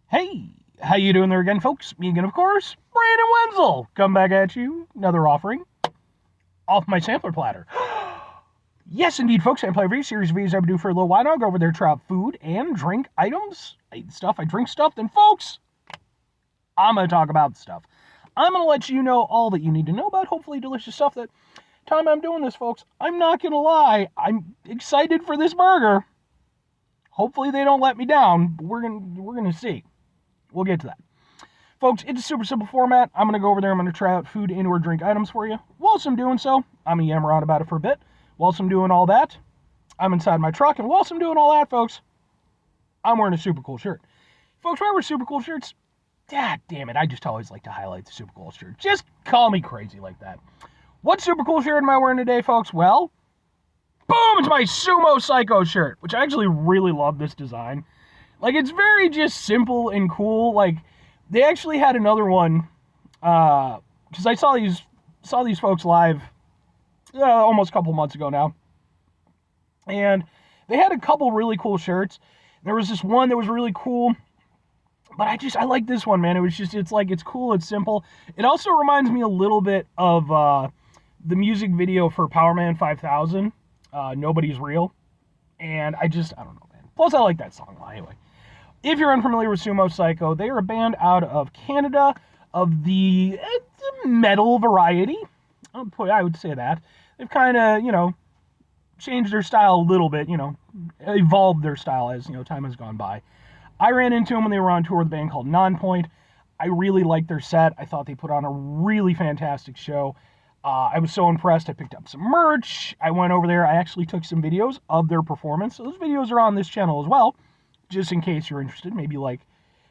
Hey, how you doing there again, folks? Me again, of course, Brandon Wenzel. Come back at you, another offering off my sampler platter. Yes, indeed, folks. I play a series of videos I've been doing for a little while now. I'll go over there, try out food and drink items. I eat stuff, I drink stuff. Then, folks, I'm going to talk about stuff. I'm going to let you know all that you need to know about hopefully delicious stuff. That time I'm doing this, folks, I'm not going to lie. I'm excited for this burger. Hopefully they don't let me down, but we're gonna see. We'll get to that. Folks, it's a super simple format. I'm going to go over there. I'm going to try out food and or drink items for you. Whilst I'm doing so, I'm going to yammer on about it for a bit. Whilst I'm doing all that, I'm inside my truck. And whilst I'm doing all that, folks, I'm wearing a super cool shirt. Folks, why wear super cool shirts? God damn it. I just always like to highlight the super cool shirt. Just call me crazy like that. What super cool shirt am I wearing today, folks? Well, boom, it's my Sumo Psycho shirt, which I actually really love this design. Like, it's very just simple and cool. Like, they actually had another one, because I saw these folks live almost a couple months ago now, and they had a couple really cool shirts. There was this one that was really cool, but I like this one, man. It's cool, it's simple. It also reminds me a little bit of the music video for Power Man 5000, Nobody's Real, and I don't know, man. Plus, I like that song anyway. If you're unfamiliar with Sumo Psycho, they are a band out of Canada of the metal variety. I would say that. They've kind of, changed their style a little bit, evolved their style as, time has gone by. I ran into them when they were on tour with a band called Nonpoint. I really liked their set. I thought they put on a really fantastic show. I was so impressed. I picked up some merch. I went over there. I actually took some videos of their performance. So those videos are on this channel as well, just in case you're interested, maybe like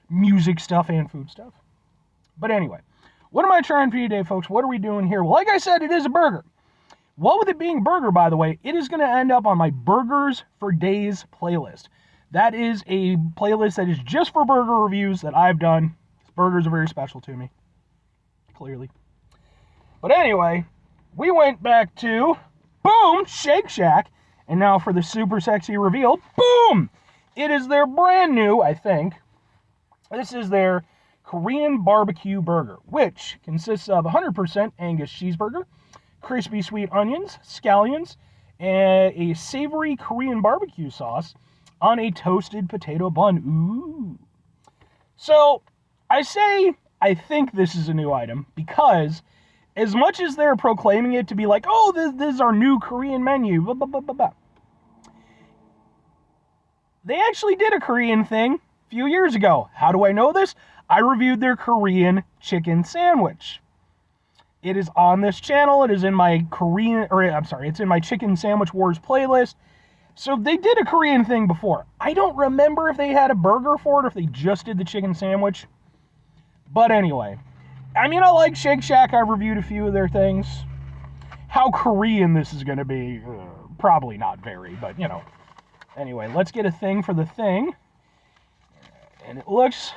music stuff and food stuff. But anyway, what am I trying for you today, folks? What are we doing here? Well, like I said, it is a burger. What with it being burger, by the way, it is going to end up on my Burgers for Days playlist. That is a playlist that is just for burger reviews that I've done. Burgers are very special to me, clearly. But anyway, we went back to, boom, Shake Shack. And now for the super sexy reveal, boom! It is their brand new, I think, this is their Korean barbecue burger, which consists of 100% Angus cheeseburger, crispy sweet onions, scallions, and a savory Korean barbecue sauce on a toasted potato bun. Ooh. So, I think this is a new item because as much as they're proclaiming it to be like, oh, this is our new Korean menu, blah, blah, blah, blah, blah. They actually did a Korean thing a few years ago. How do I know this? I reviewed their Korean chicken sandwich. It is on this channel. It is in my it's in my Chicken Sandwich Wars playlist. So they did a Korean thing before. I don't remember if they had a burger for it or if they just did the chicken sandwich. But anyway, I like Shake Shack. I've reviewed a few of their things. How Korean this is going to be, probably not very, but Anyway, let's get a thing for the thing. And it looks...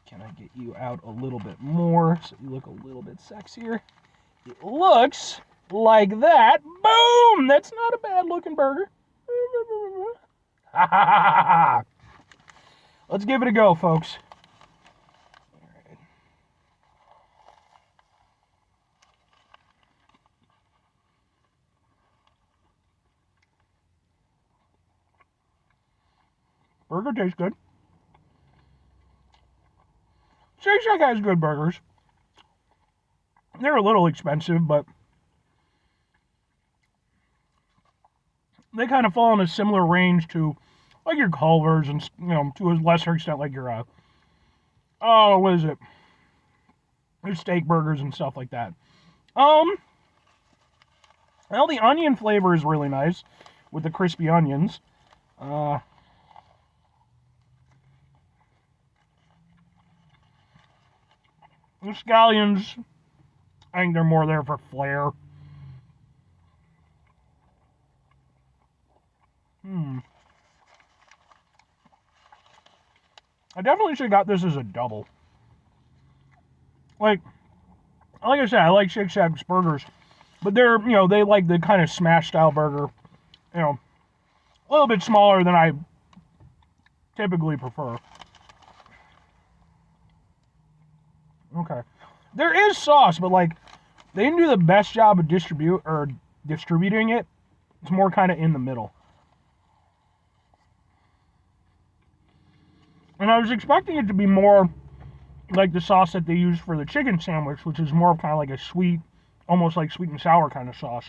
Can I get you out a little bit more so you look a little bit sexier? It looks like that. Boom! That's not a bad looking burger. Let's give it a go, folks. All right. Burger tastes good. Shake Shack has good burgers. They're a little expensive, but they kind of fall in a similar range to like your Culver's and, to a lesser extent like your, what is it? Your steak burgers and stuff like that. Well, the onion flavor is really nice with the crispy onions. The scallions, I think they're more there for flair. I definitely should have got this as a double. Like I said, I like Shake Shack's burgers, but they're, they like the kind of smash style burger, a little bit smaller than I typically prefer. There is sauce, but like they didn't do the best job of distributing it. It's more kind of in the middle. And I was expecting it to be more like the sauce that they use for the chicken sandwich, which is more of kind of like a sweet, almost like sweet and sour kind of sauce.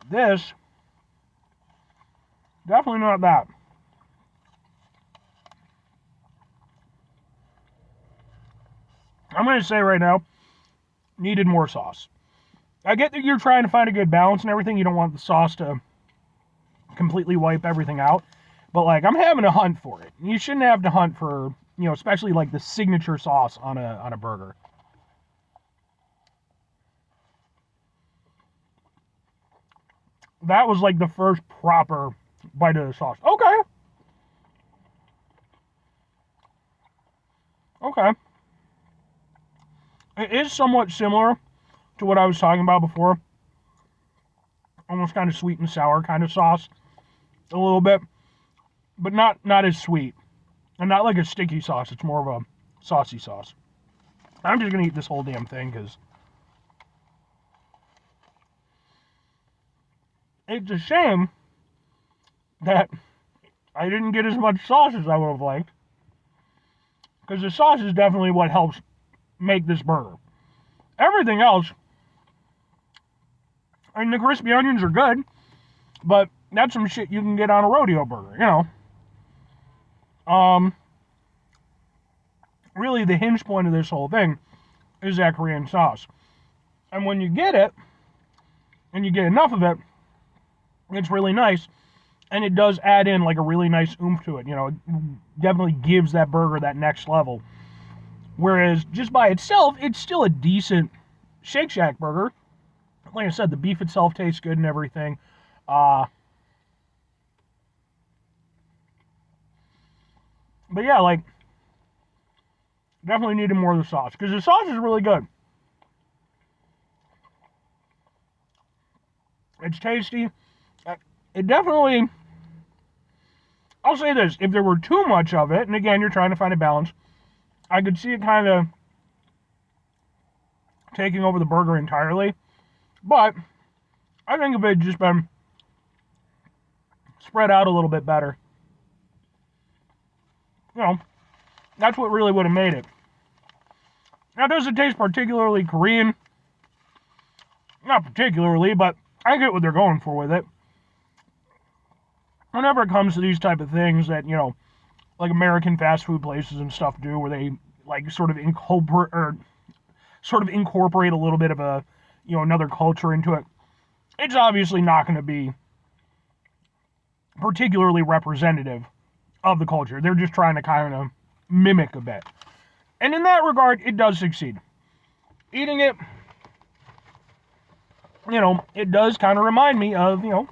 This, definitely not that. I'm going to say right now, needed more sauce. I get that you're trying to find a good balance and everything. You don't want the sauce to completely wipe everything out. But, like, I'm having to hunt for it. You shouldn't have to hunt for, you know, especially, like, the signature sauce on a burger. That was, like, the first proper bite of the sauce. Okay. Okay. It is somewhat similar to what I was talking about before. Almost kind of sweet and sour kind of sauce. A little bit. But not as sweet. And not like a sticky sauce. It's more of a saucy sauce. I'm just going to eat this whole damn thing because it's a shame that I didn't get as much sauce as I would have liked. Because the sauce is definitely what helps make this burger. Everything else, I mean, the crispy onions are good, but that's some shit you can get on a rodeo burger, you know. Really the hinge point of this whole thing is that Korean sauce. And when you get it, and you get enough of it, it's really nice. And it does add in like a really nice oomph to it. You know, it definitely gives that burger that next level. Whereas just by itself, it's still a decent Shake Shack burger. Like I said, the beef itself tastes good and everything. But yeah, like, definitely needed more of the sauce. Because the sauce is really good. It's tasty. It definitely... I'll say this. If there were too much of it, and again, you're trying to find a balance, I could see it kind of taking over the burger entirely. But I think if it had just been spread out a little bit better, you know, that's what really would have made it. Now, does it taste particularly Korean? Not particularly, but I get what they're going for with it. Whenever it comes to these type of things that, you know, like American fast food places and stuff do, where they like sort of incorporate a little bit of a, you know, another culture into it, it's obviously not going to be particularly representative of the culture. They're just trying to kind of mimic a bit. And in that regard, it does succeed. Eating it, you know, it does kind of remind me of, you know,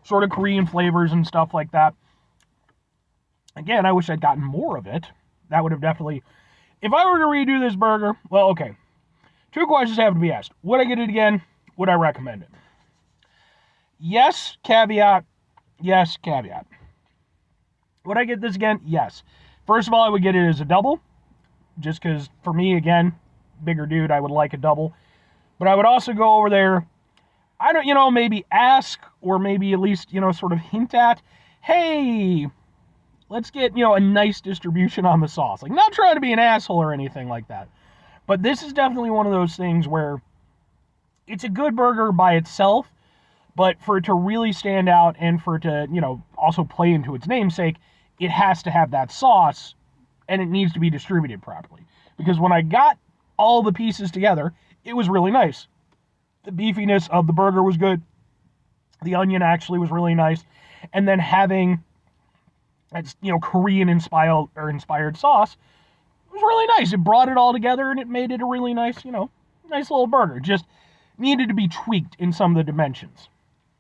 sort of Korean flavors and stuff like that. Again, I wish I'd gotten more of it. That would have definitely... If I were to redo this burger, well, okay. 2 questions have to be asked. Would I get it again? Would I recommend it? Yes, caveat. Yes, caveat. Would I get this again? Yes. First of all, I would get it as a double. Just because, for me, again, bigger dude, I would like a double. But I would also go over there... I don't, you know, maybe ask or maybe at least, you know, sort of hint at, hey, let's get, you know, a nice distribution on the sauce. Like, not trying to be an asshole or anything like that. But this is definitely one of those things where it's a good burger by itself, but for it to really stand out and for it to, you know, also play into its namesake, it has to have that sauce and it needs to be distributed properly. Because when I got all the pieces together, it was really nice. The beefiness of the burger was good. The onion actually was really nice. And then having, you know, Korean inspired sauce was really nice. It brought it all together and it made it a really nice, you know, nice little burger. Just needed to be tweaked in some of the dimensions.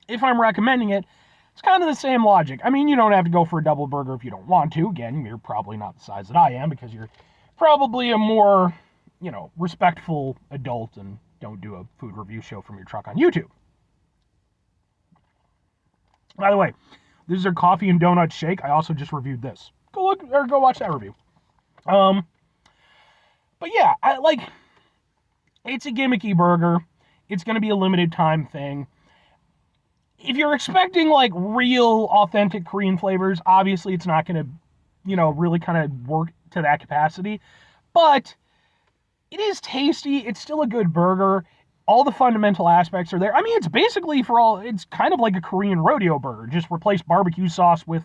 If I'm recommending it, it's kind of the same logic. I mean, you don't have to go for a double burger if you don't want to. Again, you're probably not the size that I am because you're probably a more, you know, respectful adult and don't do a food review show from your truck on YouTube. By the way, this is their coffee and donut shake. I also just reviewed this. Go look or go watch that review. But yeah, it's a gimmicky burger. It's going to be a limited time thing. If you're expecting like real authentic Korean flavors, obviously it's not going to, really kind of work to that capacity. But it is tasty. It's still a good burger. All the fundamental aspects are there. I mean, it's basically it's kind of like a Korean rodeo burger. Just replace barbecue sauce with,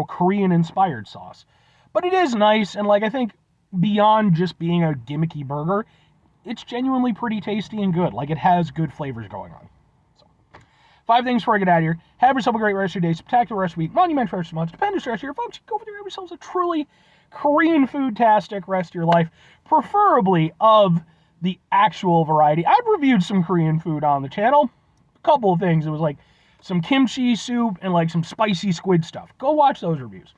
Korean inspired sauce. But it is nice, and I think beyond just being a gimmicky burger, it's genuinely pretty tasty and good. It has good flavors going on. So, 5 things before I get out of here. Have yourself a great rest of your day, spectacular rest of the week, monumental rest of the month, stupendous rest of your folks. Go over there, have yourselves a truly Korean food-tastic rest of your life, preferably of the actual variety. I've reviewed some Korean food on the channel. A couple of things. It was some kimchi soup and some spicy squid stuff. Go watch those reviews.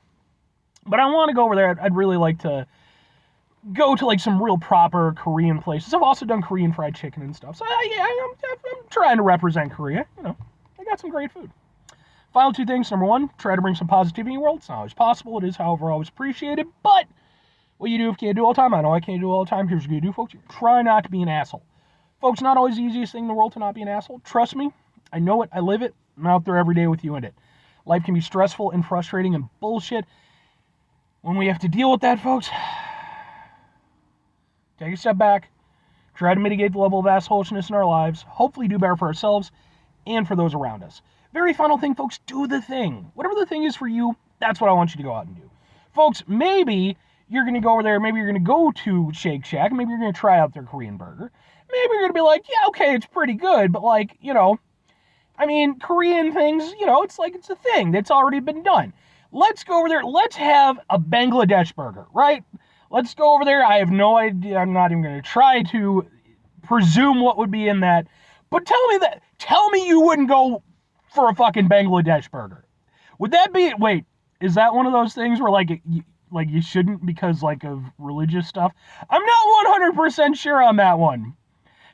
But I want to go over there. I'd really like to go to some real proper Korean places. I've also done Korean fried chicken and stuff. So I'm trying to represent Korea. I got some great food. Final 2 things. Number 1, try to bring some positivity in the world. It's not always possible. It is, however, always appreciated. But what you do if you can't do all the time, I know I can't do all the time. Here's what you do, folks. You try not to be an asshole. Folks, not always the easiest thing in the world to not be an asshole. Trust me. I know it. I live it. I'm out there every day with you in it. Life can be stressful and frustrating and bullshit. When we have to deal with that, folks, take a step back. Try to mitigate the level of assholishness in our lives. Hopefully do better for ourselves and for those around us. Very final thing, folks, do the thing. Whatever the thing is for you, that's what I want you to go out and do. Folks, maybe you're going to go over there, maybe you're going to go to Shake Shack, maybe you're going to try out their Korean burger. Maybe you're going to be like, yeah, okay, it's pretty good, but Korean things, it's a thing that's already been done. Let's go over there, let's have a Bangladesh burger, right? Let's go over there. I have no idea. I'm not even going to try to presume what would be in that. But tell me you wouldn't go for a fucking Bangladesh burger. Would that be, wait, is that one of those things where you shouldn't because of religious stuff? I'm not 100% sure on that one.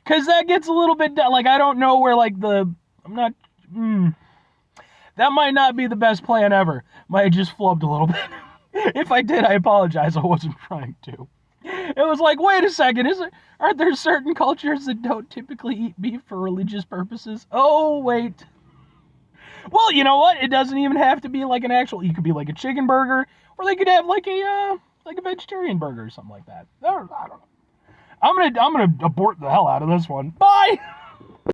Because that gets a little bit, I don't know where that might not be the best plan ever. Might have just flubbed a little bit. If I did, I apologize. I wasn't trying to. It was wait a second. Aren't there certain cultures that don't typically eat beef for religious purposes? Oh, wait. Well, you know what? It doesn't even have to be an actual. You could be a chicken burger, or they could have a vegetarian burger or something like that. I don't know. I'm gonna abort the hell out of this one. Bye.